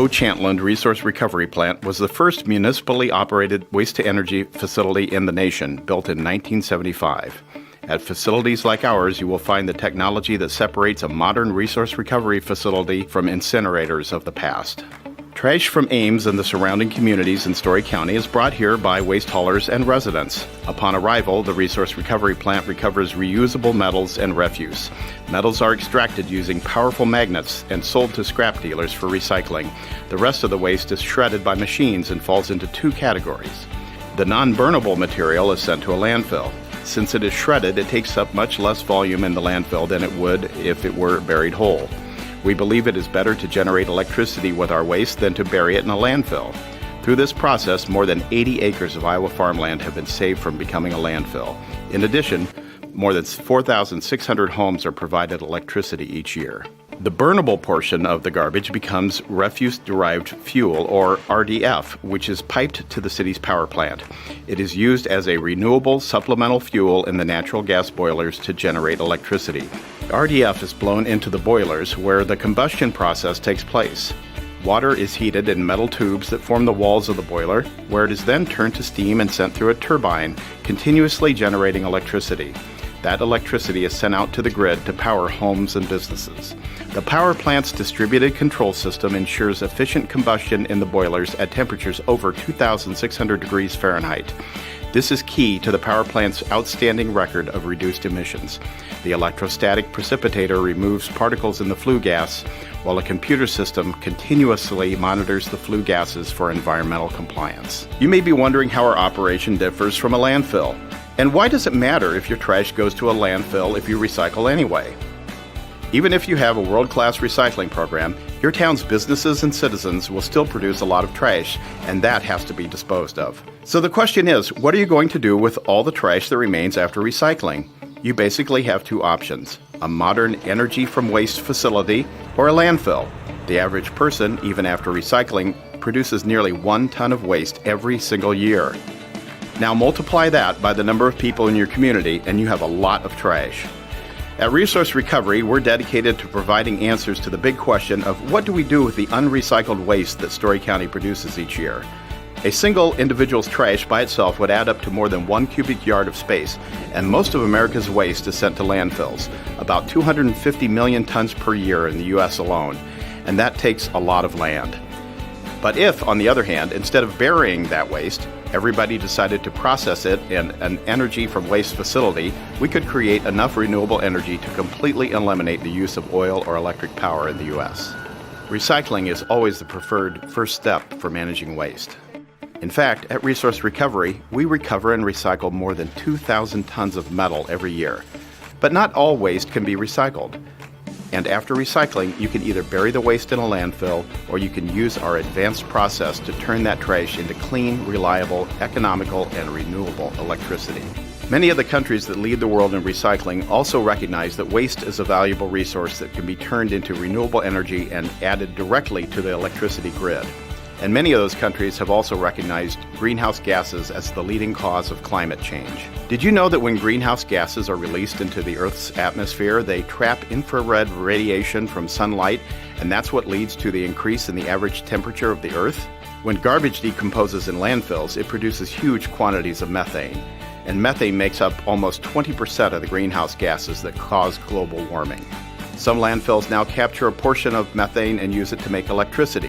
Oachantland Resource Recovery Plant was the first municipally operated waste-to-energy facility in the nation, built in 1975. At facilities like ours, you will find the technology that separates a modern resource recovery facility from incinerators of the past. Trash from Ames and the surrounding communities in Story County is brought here by waste haulers and residents. Upon arrival, the resource recovery plant recovers reusable metals and refuse. Metals are extracted using powerful magnets and sold to scrap dealers for recycling. The rest of the waste is shredded by machines and falls into two categories. The non-burnable material is sent to a landfill. Since it is shredded, it takes up much less volume in the landfill than it would if it were buried whole. We believe it is better to generate electricity with our waste than to bury it in a landfill. Through this process, more than 80 acres of Iowa farmland have been saved from becoming a landfill. In addition, more than 4,600 homes are provided electricity each year. The burnable portion of the garbage becomes refuse-derived fuel, or RDF, which is piped to the city's power plant. It is used as a renewable supplemental fuel in the natural gas boilers to generate electricity. RDF is blown into the boilers where the combustion process takes place. Water is heated in metal tubes that form the walls of the boiler, where it is then turned to steam and sent through a turbine, continuously generating electricity. That electricity is sent out to the grid to power homes and businesses. The power plant's distributed control system ensures efficient combustion in the boilers at temperatures over 2,600 degrees Fahrenheit. This is key to the power plant's outstanding record of reduced emissions. The electrostatic precipitator removes particles in the flue gas, while a computer system continuously monitors the flue gases for environmental compliance. You may be wondering how our operation differs from a landfill. And why does it matter if your trash goes to a landfill if you recycle anyway? Even if you have a world-class recycling program, your town's businesses and citizens will still produce a lot of trash, and that has to be disposed of. So the question is, what are you going to do with all the trash that remains after recycling? You basically have two options: a modern energy from waste facility or a landfill. The average person, even after recycling, produces nearly 1 ton of waste every single year. Now multiply that by the number of people in your community, and you have a lot of trash. At Resource Recovery, we're dedicated to providing answers to the big question of what do we do with the unrecycled waste that Story County produces each year. A single individual's trash by itself would add up to more than 1 cubic yard of space, and most of America's waste is sent to landfills, about 250 million tons per year in the U.S. alone, and that takes a lot of land. But if, on the other hand, instead of burying that waste, everybody decided to process it in an energy from waste facility, we could create enough renewable energy to completely eliminate the use of oil or electric power in the U.S. Recycling is always the preferred first step for managing waste. In fact, at Resource Recovery, we recover and recycle more than 2,000 tons of metal every year. But not all waste can be recycled. And after recycling, you can either bury the waste in a landfill, or you can use our advanced process to turn that trash into clean, reliable, economical, and renewable electricity. Many of the countries that lead the world in recycling also recognize that waste is a valuable resource that can be turned into renewable energy and added directly to the electricity grid. And many of those countries have also recognized greenhouse gases as the leading cause of climate change. Did you know that when greenhouse gases are released into the Earth's atmosphere, they trap infrared radiation from sunlight, and that's what leads to the increase in the average temperature of the Earth? When garbage decomposes in landfills, it produces huge quantities of methane, and methane makes up almost 20% of the greenhouse gases that cause global warming. Some landfills now capture a portion of methane and use it to make electricity.